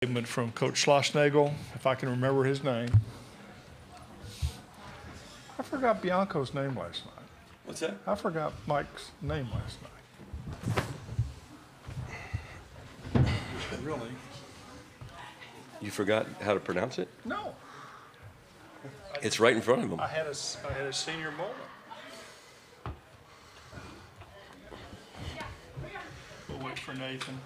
Statement from Coach Schlossnagel, if I can remember his name. I forgot Bianco's name last night. What's that? I forgot Mike's name last night. Really? You forgot how to pronounce it? No. It's right in front of him. I had a senior moment. We'll wait for Nathan.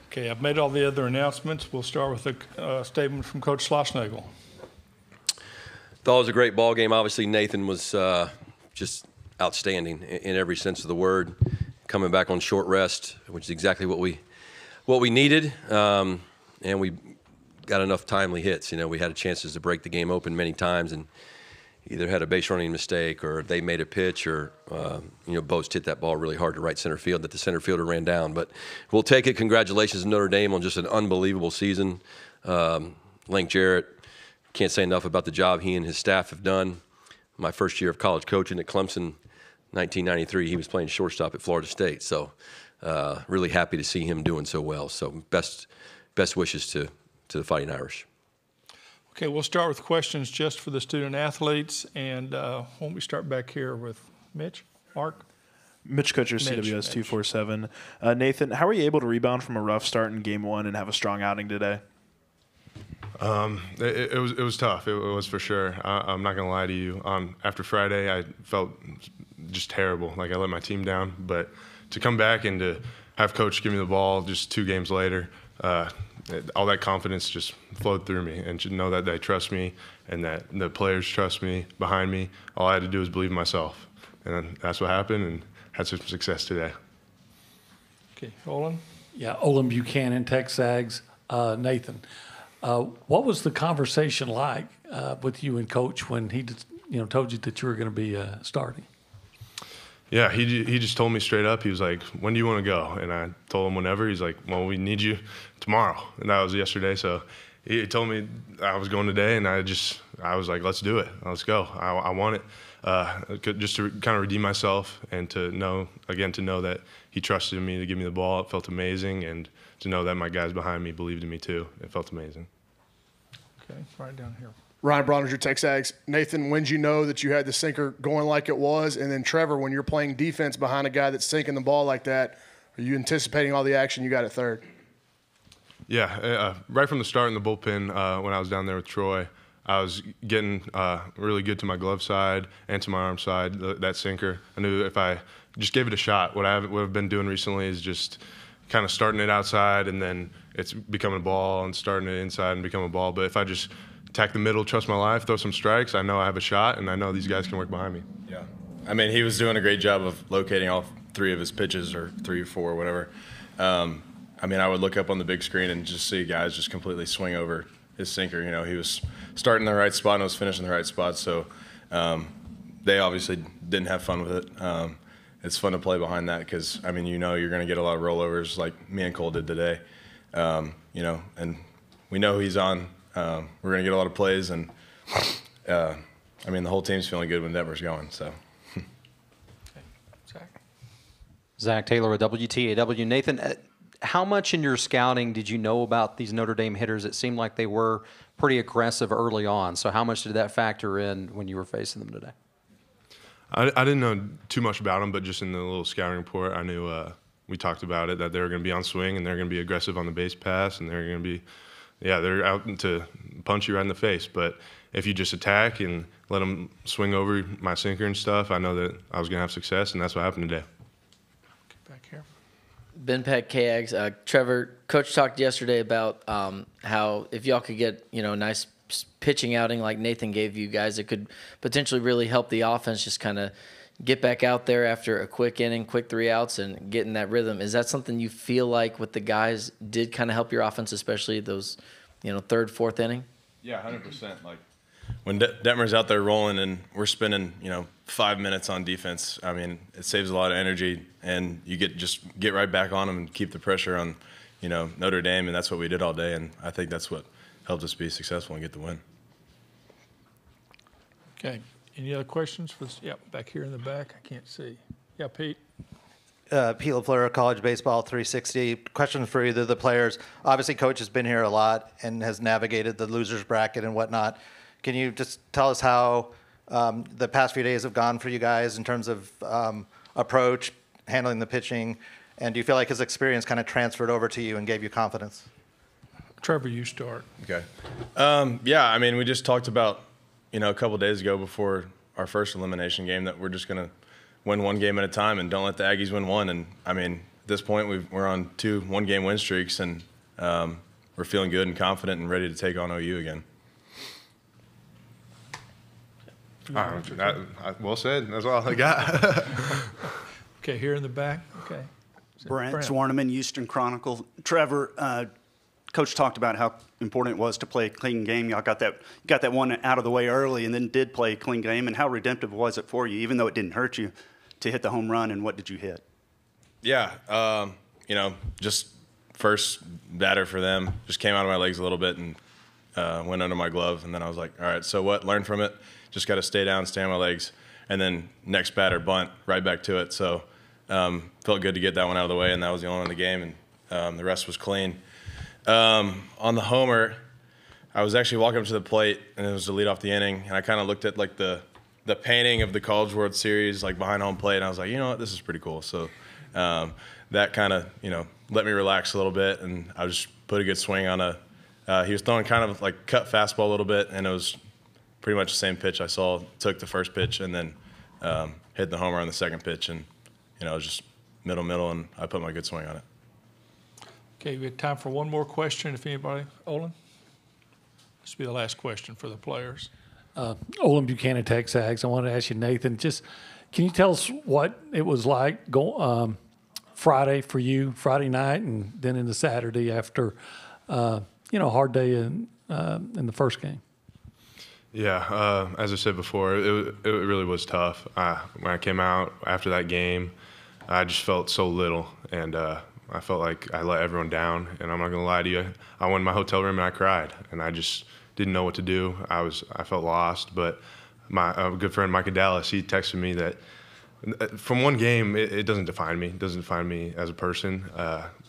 Okay, I've made all the other announcements. We'll start with a statement from Coach Schlossnagel. Thought it was a great ball game. Obviously, Nathan was just outstanding in every sense of the word. Coming back on short rest, which is exactly what we needed, and we got enough timely hits. You know, we had chances to break the game open many times, and either had a base running mistake or they made a pitch or, Boast hit that ball really hard to right center field that the center fielder ran down. But we'll take it. Congratulations to Notre Dame on just an unbelievable season. Link Jarrett, can't say enough about the job he and his staff have done. My first year of college coaching at Clemson, 1993, he was playing shortstop at Florida State. So really happy to see him doing so well. So best wishes to the Fighting Irish. Okay, we'll start with questions just for the student athletes, and why don't we start back here with Mitch, Mark? Mitch Kutcher, CWS 247. Nathan, how were you able to rebound from a rough start in Game 1 and have a strong outing today? It was tough. It was for sure. I'm not gonna lie to you. After Friday, I felt just terrible. Like I let my team down. But to come back and to have Coach give me the ball just 2 games later. All that confidence just flowed through me, and to know that they trust me and that the players trust me behind me. All I had to do was believe in myself, and that's what happened, and had some success today. Okay, Olin? Yeah, Olin Buchanan, Texags. Nathan, what was the conversation like with you and Coach when he told you that you were going to be starting? Yeah, he just told me straight up. He was like, "When do you want to go?" And I told him whenever. He's like, "Well, we need you tomorrow," and that was yesterday. So he told me I was going today, and I was like, "Let's do it. Let's go. I want it." Just to kind of redeem myself and to know that he trusted me to give me the ball. It felt amazing, and to know that my guys behind me believed in me too. It felt amazing. Okay, right down here. Ryan Broniger, Texags. Nathan, when did you know that you had the sinker going like it was? And then Trevor, when you're playing defense behind a guy that's sinking the ball like that, are you anticipating all the action you got at third? Yeah, right from the start in the bullpen when I was down there with Troy, I was getting really good to my glove side and to my arm side, that sinker. I knew if I just gave it a shot, what I've been doing recently is just kind of starting it outside and then it's becoming a ball and starting it inside and become a ball. But if I just attack the middle, trust my life, throw some strikes, I know I have a shot, and I know these guys can work behind me. Yeah. I mean, he was doing a great job of locating all 3 of his pitches, or 3 or 4, whatever. I mean, I would look up on the big screen and just see guys just completely swing over his sinker. You know, he was starting in the right spot and was finishing the right spot. So they obviously didn't have fun with it. It's fun to play behind that because, I mean, you're going to get a lot of rollovers like me and Cole did today. And we know he's on. We're going to get a lot of plays, and I mean, the whole team's feeling good when Denver's going. So, Zach Taylor with WTAW. Nathan, how much in your scouting did you know about these Notre Dame hitters? It seemed like they were pretty aggressive early on. So, how much did that factor in when you were facing them today? I didn't know too much about them, but just in the little scouting report, I knew we talked about it, that they were going to be on swing and they're going to be aggressive on the base pass, and they're going to be. Yeah, they're out to punch you right in the face. But if you just attack and let them swing over my sinker and stuff, I know that I was going to have success, and that's what happened today. Back here. Ben Peck, KAGS. Trevor, Coach talked yesterday about how if y'all could get, a nice pitching outing like Nathan gave you guys, it could potentially really help the offense just kind of get back out there after a quick inning, quick 3 outs, and get in that rhythm. Is that something you feel like with the guys did kind of help your offense, especially those, 3rd, 4th inning? Yeah, 100%. Like, when Detmer's out there rolling and we're spending 5 minutes on defense, I mean, it saves a lot of energy, and you just get right back on them and keep the pressure on Notre Dame, and that's what we did all day, and I think that's what helped us be successful and get the win. Okay. Any other questions for this? Yeah, back here in the back. I can't see. Yeah, Pete. Pete LaFleur, College Baseball 360. Question for either of the players. Obviously, Coach has been here a lot and has navigated the losers bracket and whatnot. Can you just tell us how the past few days have gone for you guys in terms of approach, handling the pitching, and do you feel like his experience kind of transferred over to you and gave you confidence? Trevor, you start. Okay. Yeah, I mean, we just talked about, a couple days ago before our first elimination game that we're just going to win one game at a time and don't let the Aggies win one. And, I mean, at this point, we're on 2 one-game win streaks, and we're feeling good and confident and ready to take on OU again. Well said. That's all I got. Okay, here in the back. Okay. Brent Zwarneman, Houston Chronicle. Trevor, Coach talked about how important it was to play a clean game. Y'all got that one out of the way early and then did play a clean game. And how redemptive was it for you, even though it didn't hurt you, to hit the home run, and what did you hit? Yeah, just first batter for them. Just came out of my legs a little bit and went under my glove. And then I was like, all right, so what? Learn from it. Just got to stay down, stay on my legs. And then next batter, bunt, right back to it. So felt good to get that one out of the way, and that was the only one in the game, and the rest was clean. On the homer, I was actually walking up to the plate, and it was to lead off the inning, and I kind of looked at like the painting of the College World Series like behind home plate, and I was like, you know what, this is pretty cool. So that kind of let me relax a little bit, and I just put a good swing on he was throwing kind of like cut fastball a little bit, and it was pretty much the same pitch I saw. Took the first pitch and then hit the homer on the second pitch, and it was just middle, and I put my good swing on it. Okay, we have time for one more question, if anybody. Olin? This will be the last question for the players. Olin Buchanan, TexAgs. I wanted to ask you, Nathan, just can you tell us what it was like Friday for you, Friday night, and then into Saturday after, a hard day in the first game? Yeah, as I said before, it really was tough. When I came out after that game, I just felt so little, and I felt like I let everyone down. And I'm not gonna lie to you, I went in my hotel room and I cried, and I just didn't know what to do. I felt lost. But my good friend Micah Dallas, he texted me that from one game, it doesn't define me. It doesn't define me as a person,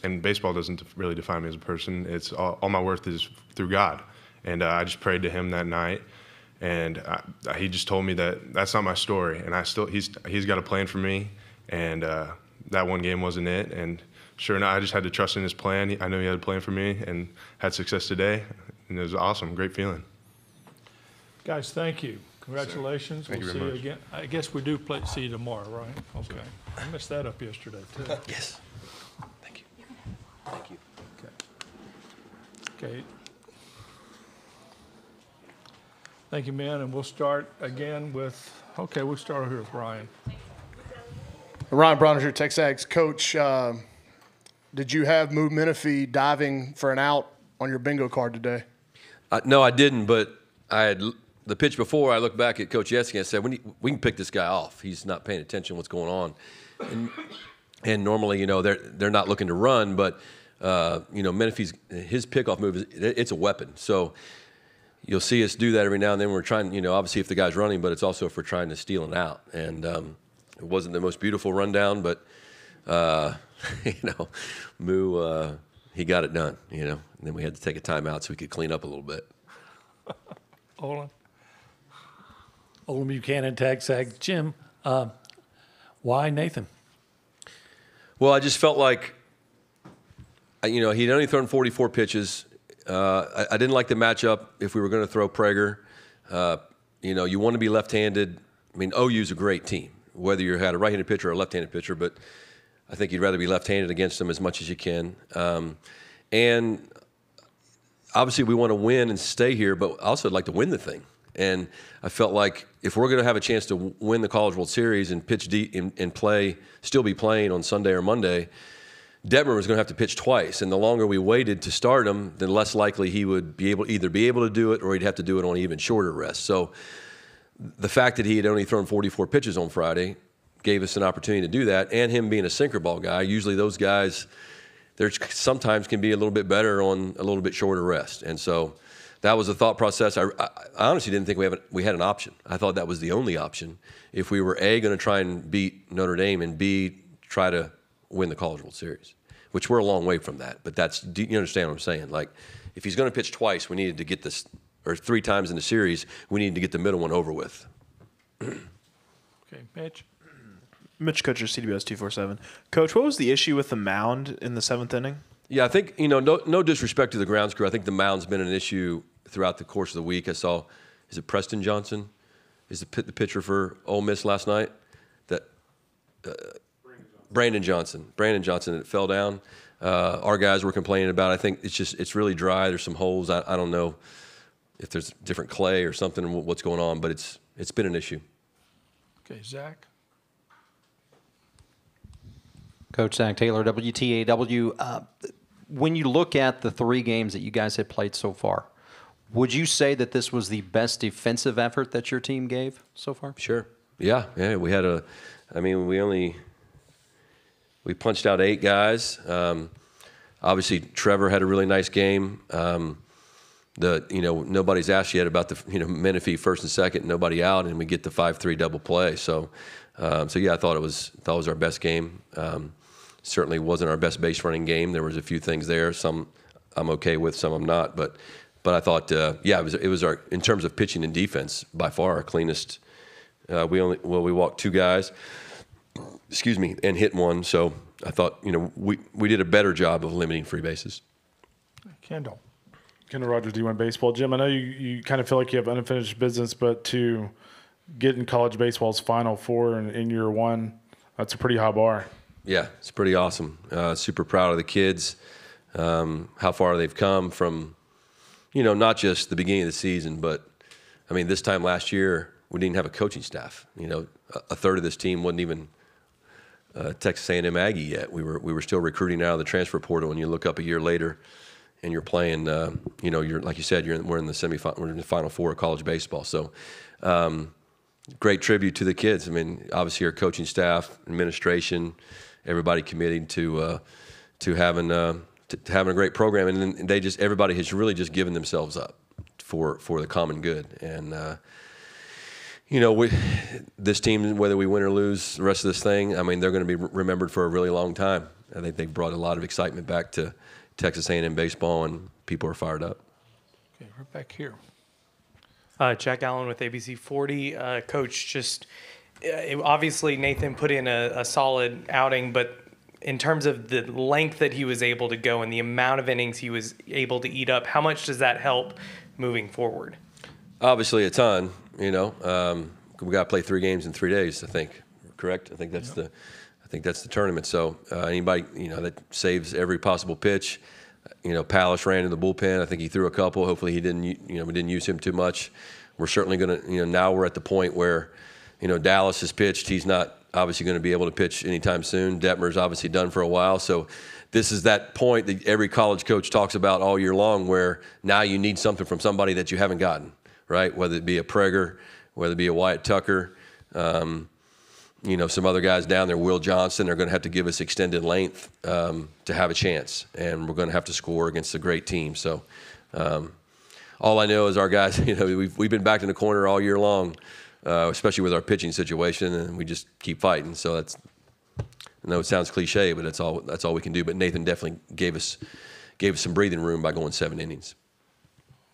and baseball doesn't really define me as a person. It's all my worth is through God, and I just prayed to Him that night. And he just told me that that's not my story, and he's got a plan for me, and that one game wasn't it. And sure enough, I just had to trust in His plan. I know He had a plan for me, and had success today, and it was awesome, great feeling. Guys, thank you. Congratulations. Thank you we'll very see much. you again. I guess we do see you tomorrow, right? Okay. I messed that up yesterday too. Yes. Thank you. Thank you. Okay. Thank you, man. And we'll start again with, we'll start here with Ryan. Ryan Bronner here, TexAgs. Coach, did you have Moo Menifee diving for an out on your bingo card today? No, I didn't, but I had the pitch before. I looked back at Coach Yeski and I said, we can pick this guy off. He's not paying attention to what's going on. And normally, they're not looking to run, but, Menifee's, his pickoff move, it's a weapon. So you'll see us do that every now and then. We're trying, obviously if the guy's running, but it's also if we're trying to steal an out. And it wasn't the most beautiful rundown, but, Moo, he got it done, and then we had to take a timeout so we could clean up a little bit. Olin? Olin Buchanan, TexAgs. Jim, why Nathan? Well, I just felt like, he'd only thrown 44 pitches. I didn't like the matchup if we were going to throw Prager. You want to be left-handed. I mean, OU's a great team, whether you had a right-handed pitcher or a left-handed pitcher, but I think you'd rather be left-handed against them as much as you can. And obviously we want to win and stay here, but also I'd like to win the thing. And I felt like if we're going to have a chance to win the College World Series and pitch deep and still be playing on Sunday or Monday, Detmer was going to have to pitch twice, and the longer we waited to start him, the less likely he would either be able to do it or he'd have to do it on even shorter rest. So the fact that he had only thrown 44 pitches on Friday gave us an opportunity to do that, and him being a sinker ball guy, usually those guys, sometimes can be a little bit better on a little bit shorter rest. And so that was the thought process. I honestly didn't think we had an option. I thought that was the only option if we were A, going to try and beat Notre Dame, and B, try to win the College World Series, which we're a long way from that. But do you understand what I'm saying? Like, if he's going to pitch twice, we needed to get this, or 3 times in the series, we needed to get the middle one over with. Okay, Mitch. Mitch Kutcher, CBS 247. Coach, what was the issue with the mound in the 7th inning? Yeah, I think, no disrespect to the grounds crew. I think the mound's been an issue throughout the course of the week. I saw, is it Preston Johnson? Is the pitcher for Ole Miss last night? That Brandon Johnson. It fell down. Our guys were complaining about it. I think it's really dry. There's some holes. I don't know if there's different clay or something, what's going on, but it's been an issue. Okay, Zach. Coach Zach Taylor, WTAW. When you look at the 3 games that you guys have played so far, would you say that this was the best defensive effort that your team gave so far? Sure. Yeah. We had we punched out 8 guys. Obviously, Trevor had a really nice game. Nobody's asked yet about the Menifee first and second, nobody out, and we get the 5-3 double play. So yeah, I thought it was our best game. Certainly wasn't our best base running game. There was a few things there. Some I'm okay with, some I'm not. But I thought, it was our, in terms of pitching and defense, by far our cleanest. We walked 2 guys, and hit 1. So I thought, we did a better job of limiting free bases. Kendall Rogers, D1 Baseball. Jim, I know you kind of feel like you have unfinished business, but to get in college baseball's Final Four in year 1, that's a pretty high bar. Yeah, it's pretty awesome. Super proud of the kids, how far they've come from, not just the beginning of the season, but, this time last year, we didn't have a coaching staff. A third of this team wasn't even Texas A&M Aggie yet. We were still recruiting out of the transfer portal, and you look up a year later, and you're playing, you're like you said, we're in the semifinal, we're in the Final Four of college baseball. So, great tribute to the kids. Obviously our coaching staff, administration, everybody committing to having a great program, and everybody has really just given themselves up for the common good. And this team, whether we win or lose the rest of this thing, they're going to be remembered for a really long time. I think they brought a lot of excitement back to Texas A&M baseball, and people are fired up. Okay, right back here. Jack Allen with ABC 40. Coach, obviously Nathan put in a solid outing, but in terms of the length that he was able to go and the amount of innings he was able to eat up, how much does that help moving forward? Obviously a ton. We got to play 3 games in 3 days, I think. Correct? I think that's the tournament. So anybody that saves every possible pitch. Palish ran in the bullpen. I think he threw a couple. Hopefully he didn't. We didn't use him too much. We're certainly going to. Now we're at the point where, Dallas has pitched. He's not obviously going to be able to pitch anytime soon. Detmer's obviously done for a while. So this is that point that every college coach talks about all year long, where now you need something from somebody that you haven't gotten, right? Whether it be a Prager, whether it be a Wyatt Tucker. Some other guys down there, Will Johnson, are going to have to give us extended length to have a chance, and we're going to have to score against a great team. So all I know is our guys, we've been backed in the corner all year long, especially with our pitching situation, and we just keep fighting. So I know it sounds cliche, but that's all we can do. But Nathan definitely gave us some breathing room by going 7 innings.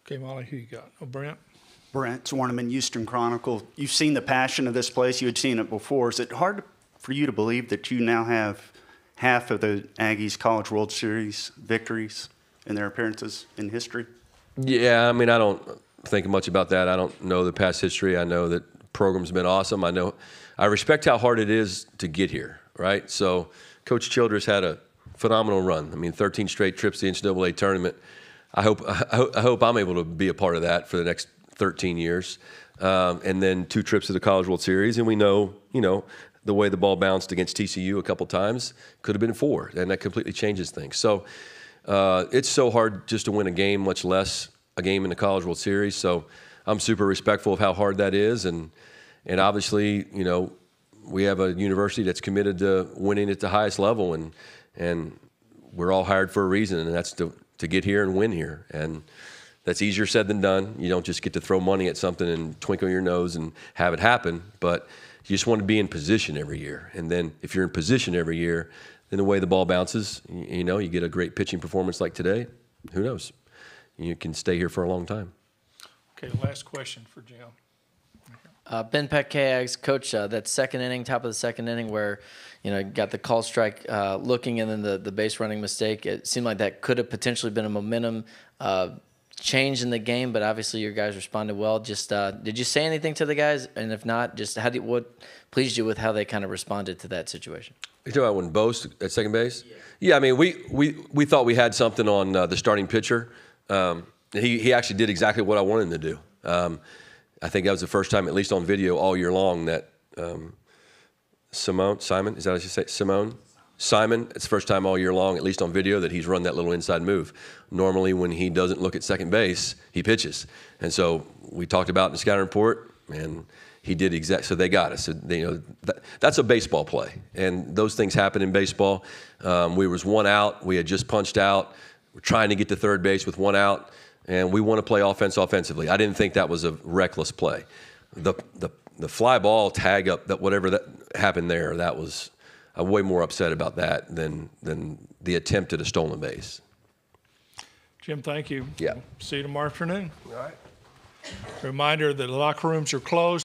Okay, Molly, who you got? Oh, Brent. Brent Zwarneman, Houston Chronicle. You've seen the passion of this place. You had seen it before. Is it hard for you to believe that you now have half of the Aggies College World Series victories in their appearances in history? Yeah, I don't think much about that. I don't know the past history. I know that the program's been awesome. I respect how hard it is to get here, right? So Coach Childress had a phenomenal run. 13 straight trips to the NCAA tournament. I hope I'm able to be a part of that for the next 13 years, and then 2 trips to the College World Series. And we know, the way the ball bounced against TCU a couple times could have been 4, and that completely changes things. So it's so hard just to win a game, much less a game in the College World Series. So I'm super respectful of how hard that is, and obviously, we have a university that's committed to winning at the highest level, and we're all hired for a reason, and that's to get here and win here. And that's easier said than done. You don't just get to throw money at something and twinkle your nose and have it happen, but you just want to be in position every year. And then if you're in position every year, then the way the ball bounces, you get a great pitching performance like today, who knows? You can stay here for a long time. Okay, last question for Jim. Ben Peck, KAGS, Coach, that second inning, top of the second inning where, got the call strike looking and then the base running mistake, it seemed like that could have potentially been a momentum change in the game, but obviously your guys responded well. Just did you say anything to the guys? And if not, just what pleased you with how they kind of responded to that situation? You talking about when Bo's at second base? Yeah, I mean, we thought we had something on the starting pitcher. He actually did exactly what I wanted him to do. I think that was the first time, at least on video all year long, that Simon, is that what you say? Simon, it's the first time all year long, at least on video, that he's run that little inside move. Normally, when he doesn't look at second base, he pitches. And so we talked about in the scouting report, and he did exactly. So they got us. So, that's a baseball play, and those things happen in baseball. We was 1 out. We had just punched out. We're trying to get to third base with 1 out, and we want to play offensively. I didn't think that was a reckless play. The fly ball tag up, that whatever that happened there, that was. I'm way more upset about that than the attempt at a stolen base. Jim, thank you. Yeah. See you tomorrow afternoon. All right. Reminder that the locker rooms are closed.